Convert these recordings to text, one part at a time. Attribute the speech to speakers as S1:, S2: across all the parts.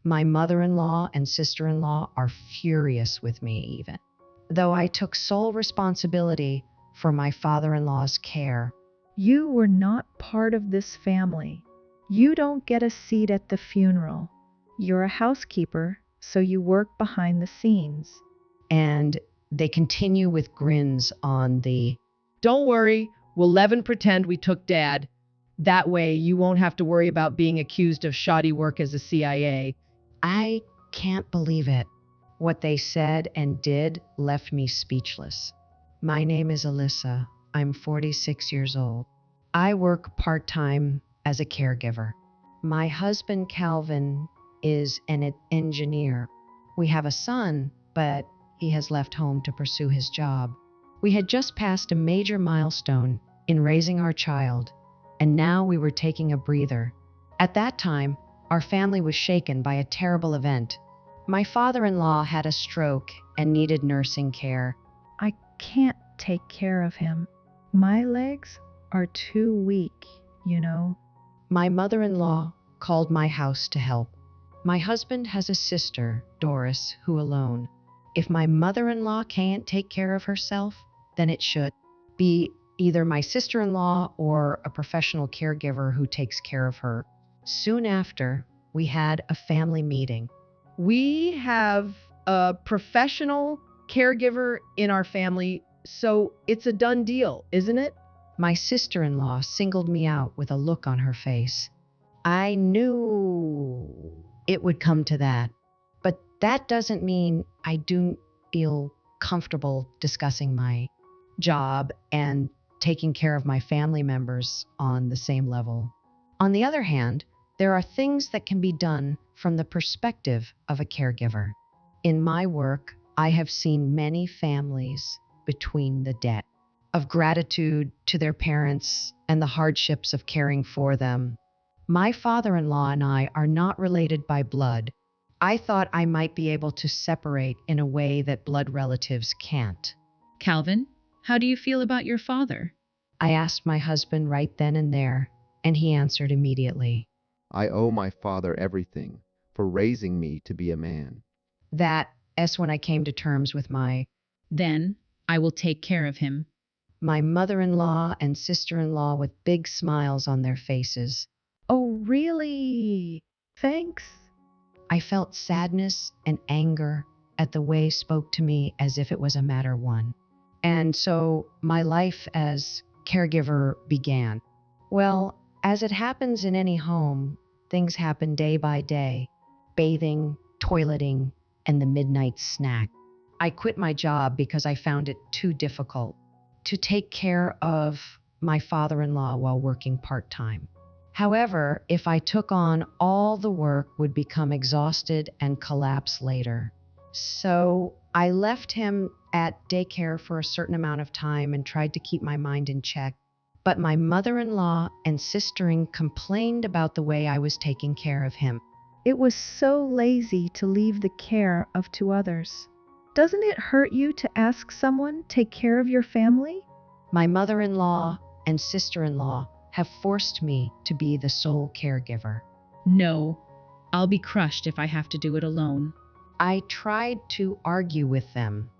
S1: My mother-in-law and sister-in-law are furious with me even, though I took sole responsibility for my father-in-law's care.
S2: You were not part of this family. You don't get a seat at the funeral. You're a housekeeper, so you work behind the scenes.
S1: And they continue with grins on the,
S3: Don't worry, we'll live and pretend we took Dad. That way you won't have to worry about being accused of shoddy work as a CIA.
S1: I can't believe it. What they said and did left me speechless. My name is Alyssa. I'm 46 years old. I work part-time as a caregiver. My husband, Calvin, is an engineer. We have a son, but he has left home to pursue his job. We had just passed a major milestone in raising our child, and now we were taking a breather. At that time, our family was shaken by a terrible event. My father-in-law had a stroke and needed nursing care.
S2: I can't take care of him. My legs are too weak, you know.
S1: My mother-in-law called my house to help. My husband has a sister, Doris, who alone. If my mother-in-law can't take care of herself, then it should be either my sister-in-law or a professional caregiver who takes care of her. Soon after, we had a family meeting.
S3: We have a professional caregiver in our family, so it's a done deal, isn't it?
S1: My sister-in-law singled me out with a look on her face. I knew it would come to that, but that doesn't mean I do feel comfortable discussing my job and taking care of my family members on the same level. On the other hand, there are things that can be done from the perspective of a caregiver. In my work, I have seen many families between the debt of gratitude to their parents and the hardships of caring for them. My father-in-law and I are not related by blood. I thought I might be able to separate in a way that blood relatives can't.
S4: Calvin, how do you feel about your father?
S1: I asked my husband right then and there, and he answered immediately.
S5: I owe my father everything for raising me to be a man.
S1: That's when I came to terms with
S4: Then I will take care of him.
S1: my mother-in-law and sister-in-law with big smiles on their faces.
S2: Oh, really? Thanks.
S1: I felt sadness and anger at the way spoke to me as if it was a matter one. And so my life as caregiver began. Well, as it happens in any home, things happen day by day. Bathing, toileting, and the midnight snack. I quit my job because I found it too difficult to take care of my father-in-law while working part-time. However, if I took on all the work, would become exhausted and collapse later. So I left him at daycare for a certain amount of time and tried to keep my mind in check. But my mother-in-law and sister-in complained about the way I was taking care of him.
S2: It was so lazy to leave the care of to others. Doesn't it hurt you to ask someone take care of your family?
S1: My mother-in-law and sister-in-law have forced me to be the sole caregiver.
S4: No, I'll be crushed if I have to do it alone.
S1: I tried to argue with them,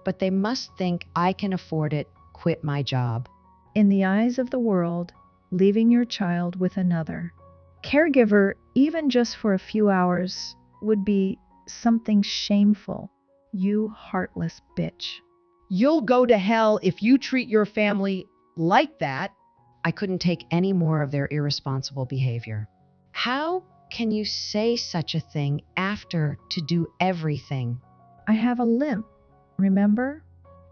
S1: but they must think I can afford it, quit my job.
S2: In the eyes of the world, leaving your child with another caregiver, even just for a few hours, would be something shameful. You heartless bitch.
S3: You'll go to hell if you treat your family like that.
S1: I couldn't take any more of their irresponsible behavior. How can you say such a thing after to do everything?
S2: I have a limp, remember?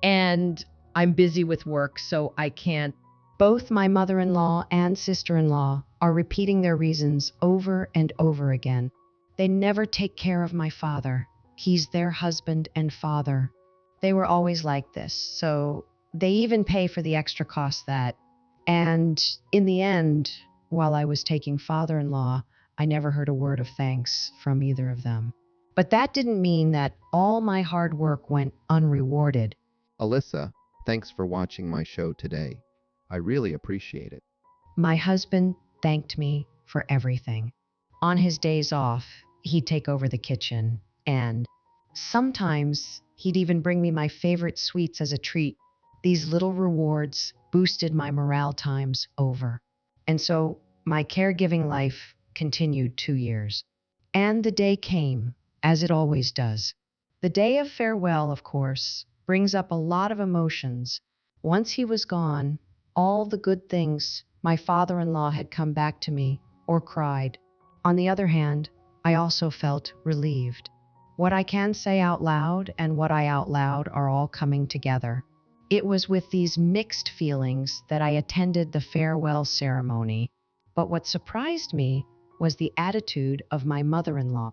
S3: And I'm busy with work, so I can't.
S1: Both my mother-in-law and sister-in-law are repeating their reasons over and over again. They never take care of my father. He's their husband and father. They were always like this, so they even pay for the extra costs that. And in the end, while I was taking father-in-law, I never heard a word of thanks from either of them. But that didn't mean that all my hard work went unrewarded.
S5: Alyssa, thanks for watching my show today. I really appreciate it.
S1: My husband thanked me for everything. On his days off, he'd take over the kitchen, and sometimes he'd even bring me my favorite sweets as a treat. These little rewards boosted my morale times over. And so my caregiving life continued 2 years. And the day came, as it always does. The day of farewell, of course, brings up a lot of emotions. Once he was gone, all the good things my father-in-law had come back to me or cried. On the other hand, I also felt relieved. What I can say out loud and what I out loud are all coming together. It was with these mixed feelings that I attended the farewell ceremony. But what surprised me was the attitude of my mother-in-law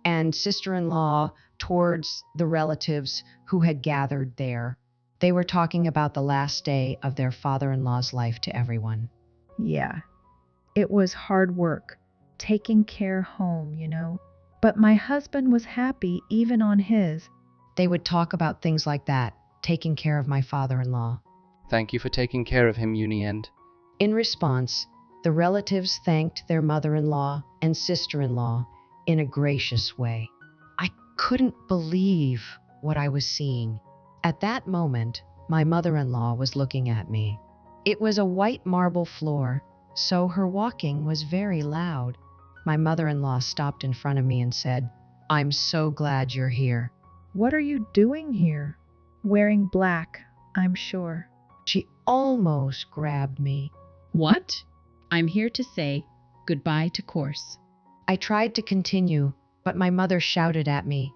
S1: and sister-in-law towards the relatives who had gathered there. They were talking about the last day of their father-in-law's life to everyone.
S2: Yeah, it was hard work, taking care home. But my husband was happy even on his.
S1: They would talk about things like that, taking care of my father-in-law.
S6: Thank you for taking care of him, Uniend.
S1: In response, the relatives thanked their mother-in-law and sister-in-law in a gracious way. I couldn't believe what I was seeing. At that moment, my mother-in-law was looking at me. It was a white marble floor, so her walking was very loud. My mother-in-law stopped in front of me and said, "I'm so glad you're here."
S2: What are you doing here? Wearing black, I'm sure.
S1: She almost grabbed me.
S4: What? I'm here to say goodbye to course.
S1: I tried to continue, but my mother shouted at me,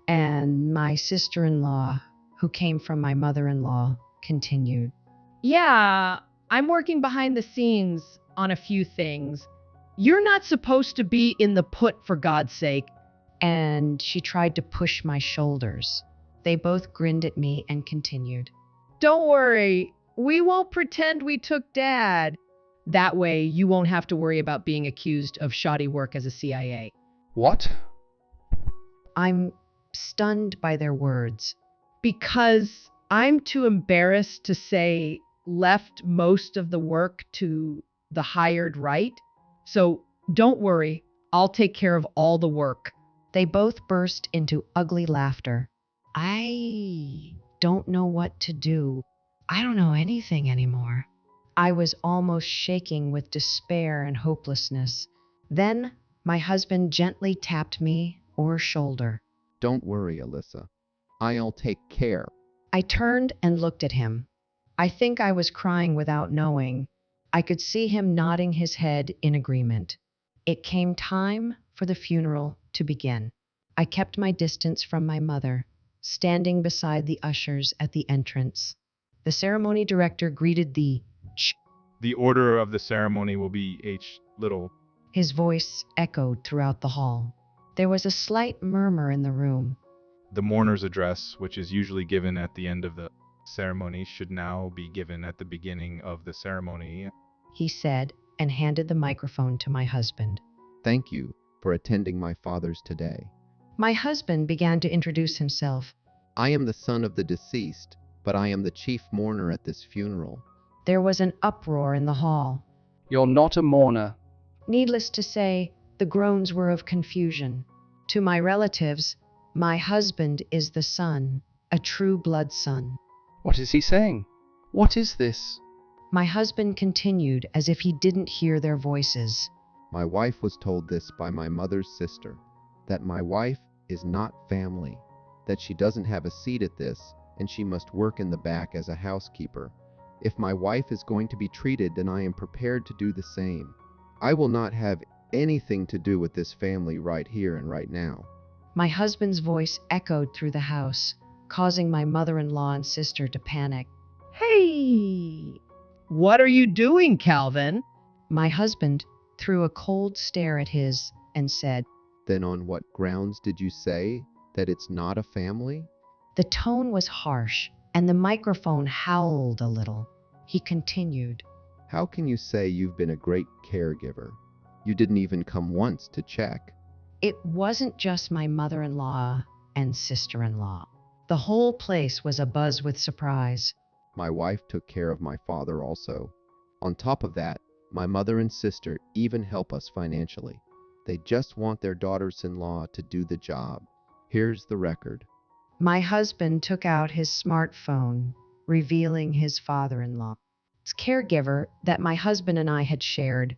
S1: and my sister-in-law, who came from my mother-in-law, continued.
S3: Yeah, I'm working behind the scenes on a few things. You're not supposed to be in the put, for God's sake.
S1: And she tried to push my shoulders. They both grinned at me and continued.
S3: Don't worry, we won't pretend we took Dad. That way, you won't have to worry about being accused of shoddy work as a CIA.
S6: What?
S1: I'm stunned by their words.
S3: Because I'm too embarrassed to say left most of the work to the hired right. So don't worry, I'll take care of all the work.
S1: They both burst into ugly laughter. I don't know what to do. I don't know anything anymore. I was almost shaking with despair and hopelessness. Then my husband gently tapped me or shoulder.
S5: Don't worry, Alyssa. I'll take care.
S1: I turned and looked at him. I think I was crying without knowing. I could see him nodding his head in agreement. It came time for the funeral to begin. I kept my distance from my mother, standing beside the ushers at the entrance. The ceremony director greeted the Ch.
S7: The order of the ceremony will be H. Little.
S1: His voice echoed throughout the hall. There was a slight murmur in the room.
S7: The mourner's address, which is usually given at the end of the ceremony, should now be given at the beginning of the ceremony.
S1: He said and handed the microphone to my husband.
S5: Thank you for attending my father's today.
S1: My husband began to introduce himself.
S5: I am the son of the deceased, but I am the chief mourner at this funeral.
S1: There was an uproar in the hall.
S6: You're not a mourner.
S1: Needless to say, the groans were of confusion. To my relatives, my husband is the son, a true blood son.
S6: What is he saying? What is this?
S1: My husband continued as if he didn't hear their voices.
S5: My wife was told this by my mother's sister, that my wife is not family, that she doesn't have a seat at this, and she must work in the back as a housekeeper. If my wife is going to be treated, then I am prepared to do the same. I will not have anything to do with this family right here and right now.
S1: My husband's voice echoed through the house, causing my mother-in-law and sister to panic.
S3: Hey, what are you doing, Calvin?
S1: My husband threw a cold stare at his and said,
S5: Then on what grounds did you say that it's not a family?
S1: The tone was harsh, and the microphone howled a little. He continued,
S5: How can you say you've been a great caregiver? You didn't even come once to check.
S1: It wasn't just my mother-in-law and sister-in-law. The whole place was abuzz with surprise.
S5: My wife took care of my father also. On top of that, my mother and sister even help us financially. They just want their daughters-in-law to do the job. Here's the record.
S1: My husband took out his smartphone, revealing his father-in-law's caregiver that my husband and I had shared.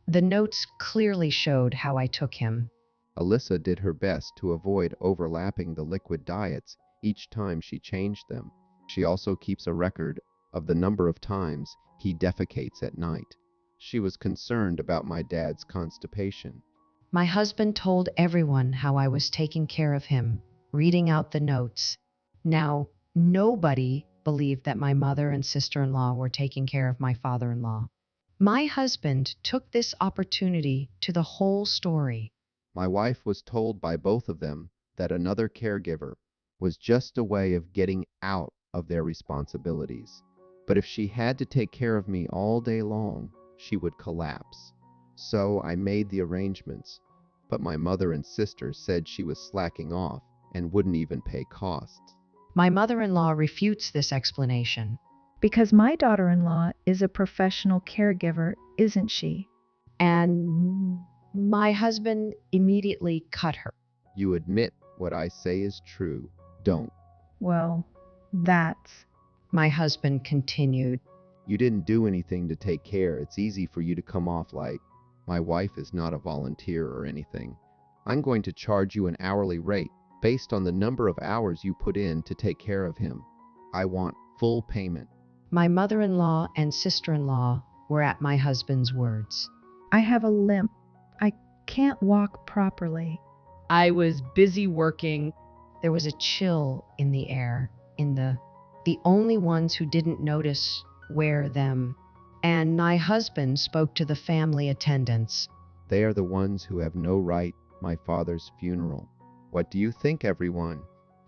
S1: The notes clearly showed how I took him.
S5: Alyssa did her best to avoid overlapping the liquid diets each time she changed them. She also keeps a record of the number of times he defecates at night. She was concerned about my dad's constipation.
S1: My husband told everyone how I was taking care of him, reading out the notes. Now, nobody believed that my mother and sister-in-law were taking care of my father-in-law. My husband took this opportunity to the whole story.
S5: My wife was told by both of them that another caregiver was just a way of getting out of their responsibilities. But if she had to take care of me all day long, she would collapse. So I made the arrangements, but my mother and sister said she was slacking off and wouldn't even pay costs.
S1: My mother-in-law refutes this explanation.
S2: Because my daughter-in-law is a professional caregiver, isn't she?
S1: And my husband immediately cut her.
S5: You admit what I say is true, don't.
S2: Well, that's...
S1: My husband continued.
S5: You didn't do anything to take care. It's easy for you to come off like, my wife is not a volunteer or anything. I'm going to charge you an hourly rate based on the number of hours you put in to take care of him. I want full payment.
S1: My mother-in-law and sister-in-law were at my husband's words.
S2: I have a limp. I can't walk properly.
S3: I was busy working.
S1: There was a chill in the air. The only ones who didn't notice were them. And my husband spoke to the family attendants.
S5: They are the ones who have no right to my father's funeral. What do you think, everyone?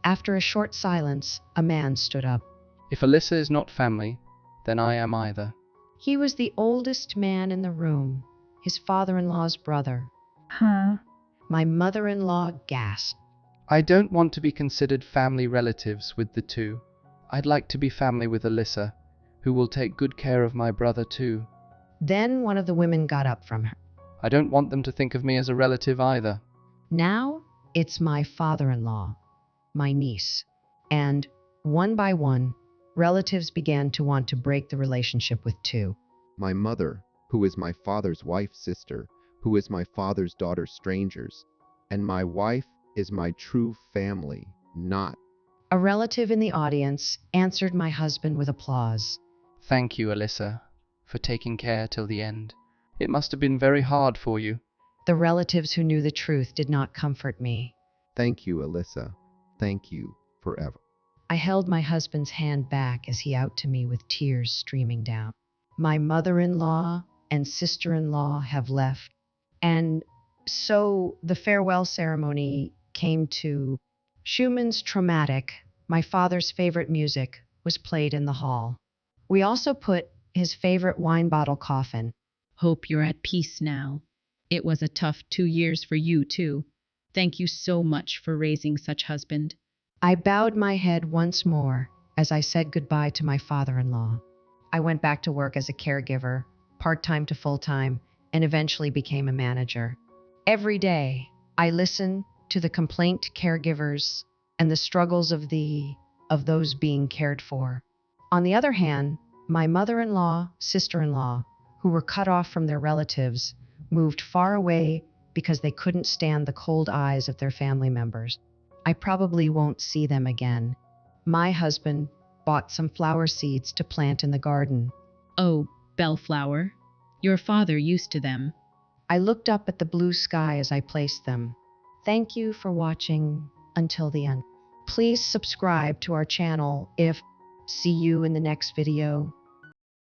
S1: After a short silence, a man stood up.
S6: If Alyssa is not family, then I am either.
S1: He was the oldest man in the room, his father-in-law's brother.
S2: Huh?
S1: My mother-in-law gasped.
S6: I don't want to be considered family relatives with the two. I'd like to be family with Alyssa, who will take good care of my brother too.
S1: Then one of the women got up from her.
S6: I don't want them to think of me as a relative either.
S1: Now it's my father-in-law, my niece, and one by one, relatives began to want to break the relationship with two.
S5: My mother, who is my father's wife's sister, who is my father's daughter's strangers, and my wife is my true family, not.
S1: A relative in the audience answered my husband with applause.
S6: Thank you, Alyssa, for taking care till the end. It must have been very hard for you.
S1: The relatives who knew the truth did not comfort me.
S5: Thank you, Alyssa. Thank you forever.
S1: I held my husband's hand back as he out to me with tears streaming down. My mother-in-law and sister-in-law have left. And so the farewell ceremony came to Schumann's Traumatic. My father's favorite music was played in the hall. We also put his favorite wine bottle coffin.
S4: Hope you're at peace now. It was a tough 2 years for you, too. Thank you so much for raising such husband.
S1: I bowed my head once more as I said goodbye to my father-in-law. I went back to work as a caregiver, part-time to full-time, and eventually became a manager. Every day, I listened to the complaint caregivers and the struggles of those being cared for. On the other hand, my mother-in-law, sister-in-law, who were cut off from their relatives, moved far away because they couldn't stand the cold eyes of their family members. I probably won't see them again. My husband bought some flower seeds to plant in the garden.
S4: Oh, bellflower. Your father used to them.
S1: I looked up at the blue sky as I placed them. Thank you for watching until the end. Please subscribe to our channel. See you in the next video.